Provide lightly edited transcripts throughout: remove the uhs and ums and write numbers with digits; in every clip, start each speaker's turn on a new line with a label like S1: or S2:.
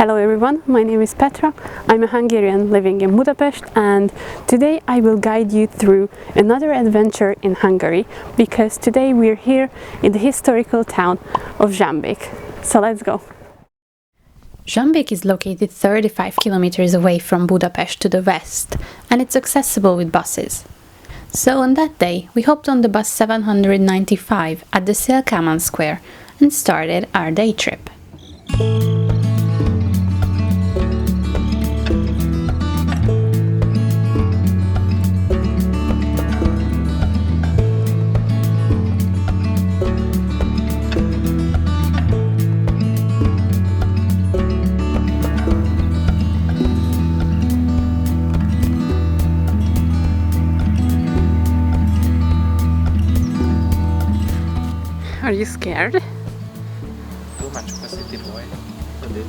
S1: Hello everyone, my name is Petra. I'm a Hungarian living in Budapest, and today I will guide you through another adventure in Hungary, because today we're here in the historical town of Zsámbék. So let's go.
S2: Zsámbék is located 35 kilometers away from Budapest to the west, and it's accessible with buses. So on that day, we hopped on the bus 795 at the Szélkámán Square and started our day trip.
S1: Are you scared?
S3: Too much of a city boy for this.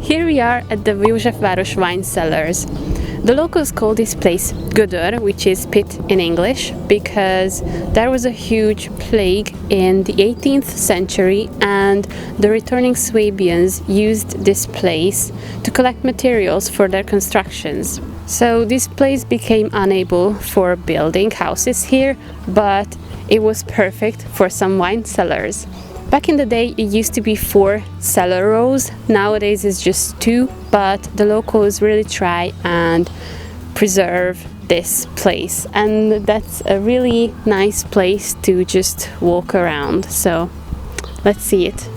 S1: Here we are at the Józsefváros wine cellars. The locals call this place Gödör, which is pit in English, because there was a huge plague in the 18th century and the returning Swabians used this place to collect materials for their constructions. So this place became unable for building houses here, but it was perfect for some wine cellars. Back in the day, it used to be 4 cellar rows. Nowadays it's just 2, but the locals really try and preserve this place, and that's a really nice place to just walk around. So let's see it.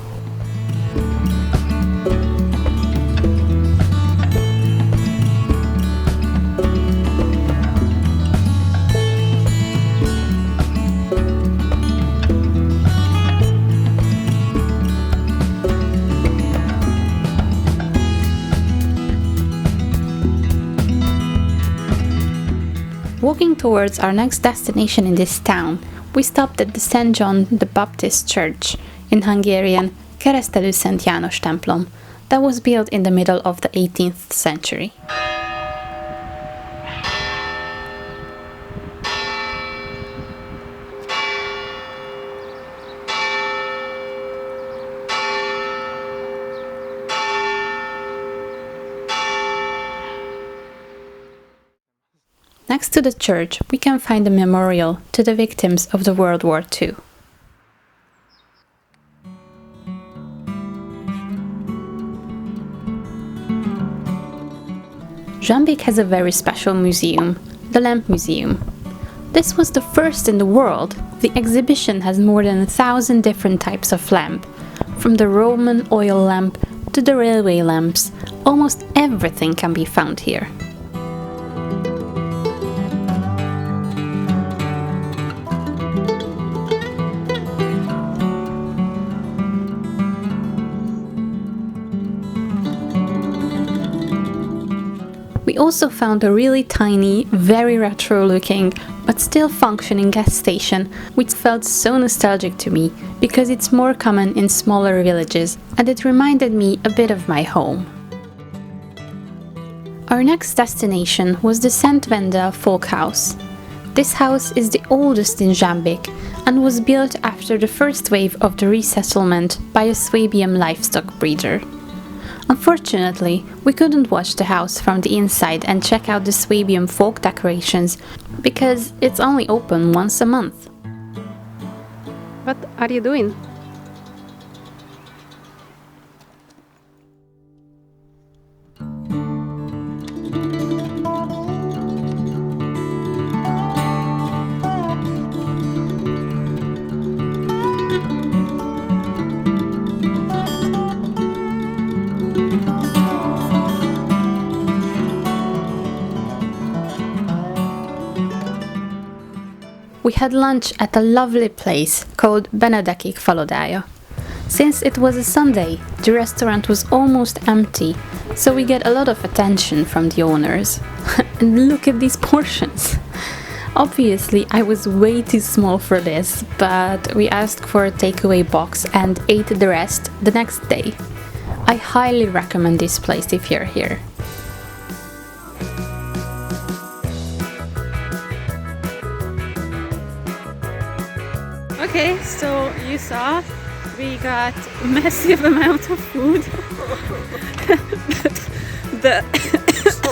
S2: Walking towards our next destination in this town, we stopped at the St. John the Baptist Church, in Hungarian Keresztelő Szent János templom, that was built in the middle of the 18th century. Next to the church, we can find a memorial to the victims of the World War II. Zsámbék has a very special museum, the Lamp Museum. This was the first in the world. The exhibition has more than 1,000 different types of lamp, from the Roman oil lamp to the railway lamps. Almost everything can be found here. We also found a really tiny, very retro-looking, but still functioning gas station, which felt so nostalgic to me, because it's more common in smaller villages, and it reminded me a bit of my home. Our next destination was the Szent Vendel folk house. This house is the oldest in Zsámbék, and was built after the first wave of the resettlement by a Swabian livestock breeder. Unfortunately, we couldn't watch the house from the inside and check out the Swabian folk decorations, because it's only open once a month.
S1: What are you doing?
S2: We had lunch at a lovely place called Benedekik Falodája. Since it was a Sunday, the restaurant was almost empty, so we get a lot of attention from the owners. And look at these portions! Obviously, I was way too small for this, but we asked for a takeaway box and ate the rest the next day. I highly recommend this place if you're here.
S1: Okay, so you saw we got massive amount of food. the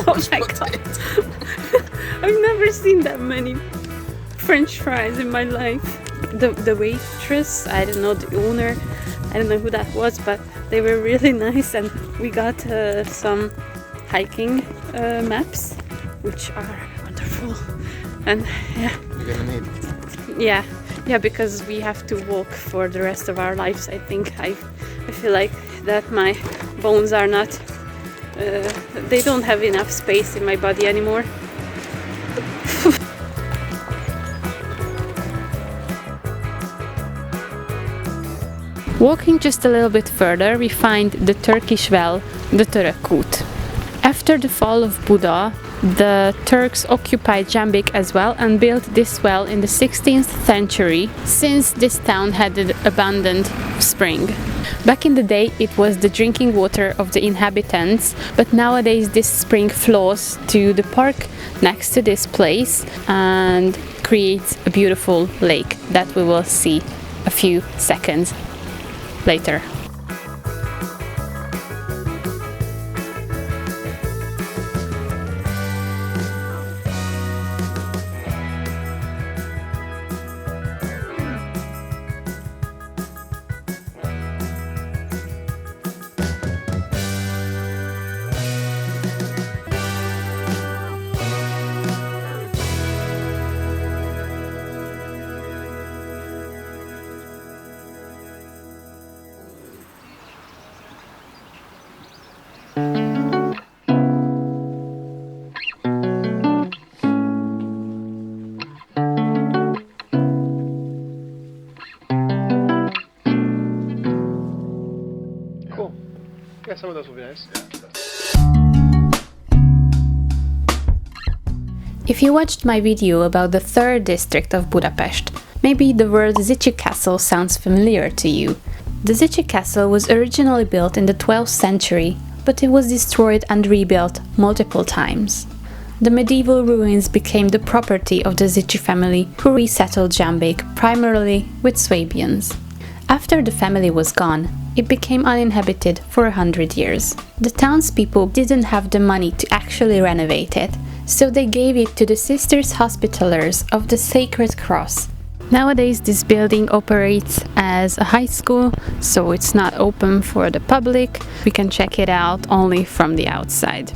S1: oh my god, I've never seen that many French fries in my life. The waitress, I don't know, the owner, I don't know who that was, but they were really nice, and we got some hiking maps, which are wonderful. And yeah,
S3: You're gonna need it.
S1: yeah, because we have to walk for the rest of our lives. I think I feel like that my bones are not, they don't have enough space in my body anymore. Walking just a little bit further, we find the Turkish well, the Török kút. After the fall of Buda, the Turks occupied Zsámbék as well and built this well in the 16th century, since this town had an abundant spring. Back in the day, it was the drinking water of the inhabitants, but nowadays this spring flows to the park next to this place and creates a beautiful lake that we will see a few seconds later.
S4: Cool. Yeah, some of those will be nice.
S2: If you watched my video about the third district of Budapest, maybe the word Zichy castle sounds familiar to you. The Zichy castle was originally built in the 12th century, but it was destroyed and rebuilt multiple times. The medieval ruins became the property of the Zichy family, who resettled Zsámbék primarily with Swabians. After the family was gone, it became uninhabited for 100 years. The townspeople didn't have the money to actually renovate it, so they gave it to the Sisters Hospitallers of the Sacred Cross. Nowadays this building operates as a high school, so it's not open for the public. We can check it out only from the outside.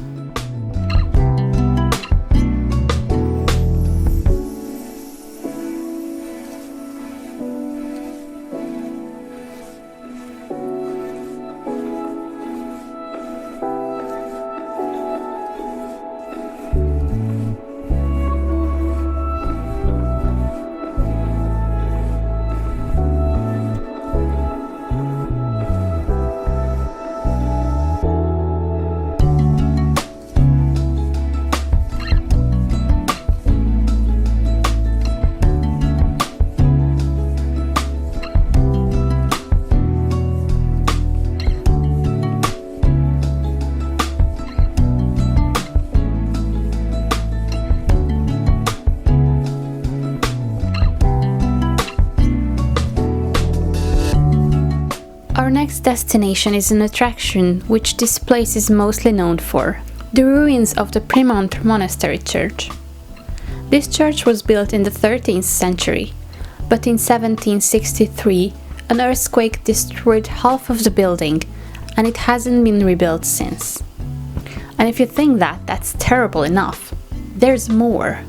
S2: Our next destination is an attraction which this place is mostly known for: the ruins of the Primont Monastery Church. This church was built in the 13th century, but in 1763 an earthquake destroyed half of the building and it hasn't been rebuilt since. And if you think that's terrible enough, there's more.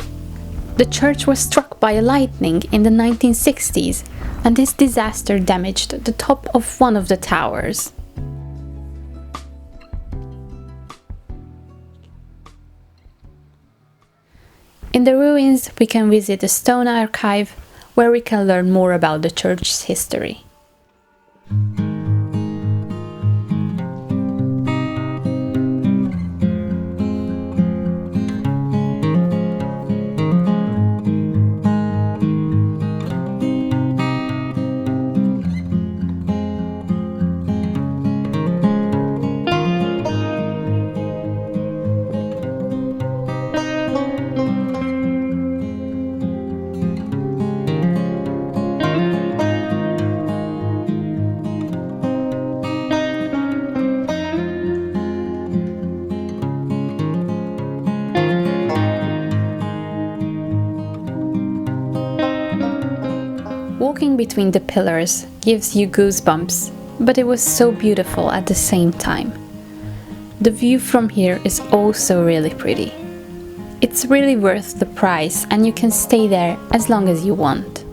S2: The church was struck by a lightning in the 1960s, and this disaster damaged the top of one of the towers. In the ruins, we can visit a stone archive where we can learn more about the church's history. Walking between the pillars gives you goosebumps, but it was so beautiful at the same time. The view from here is also really pretty. It's really worth the price and you can stay there as long as you want.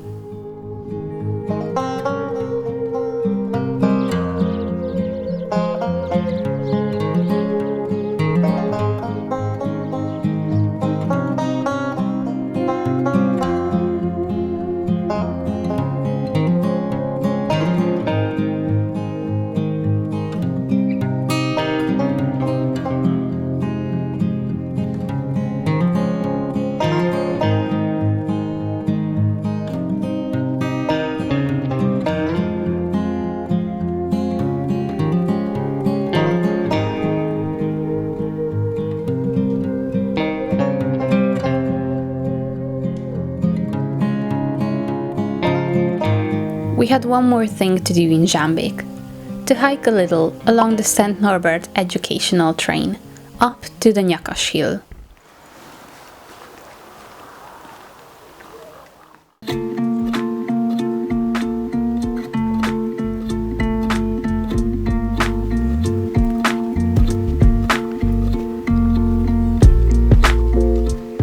S2: We had one more thing to do in Zsámbék, to hike a little along the St. Norbert educational train, up to the Nyakas hill.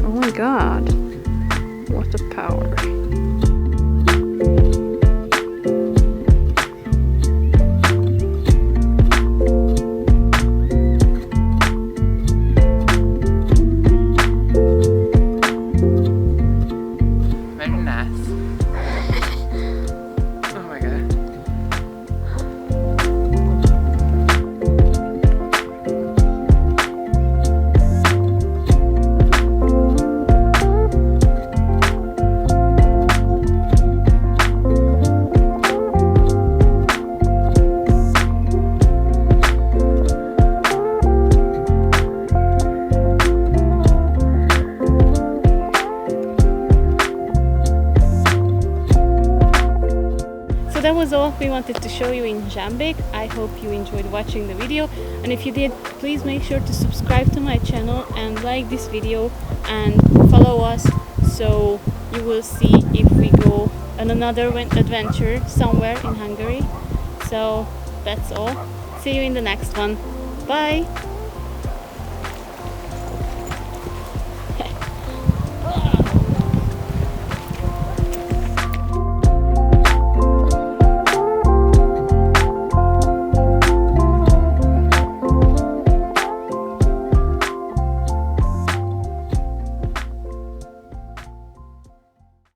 S1: Oh my god, what a power.
S3: Very nice. Oh my god.
S1: So that was all we wanted to show you in Zsámbék. I hope you enjoyed watching the video, and if you did, please make sure to subscribe to my channel and like this video and follow us so you will see if we go on another adventure somewhere in Hungary. So that's all. See you in the next one. Bye!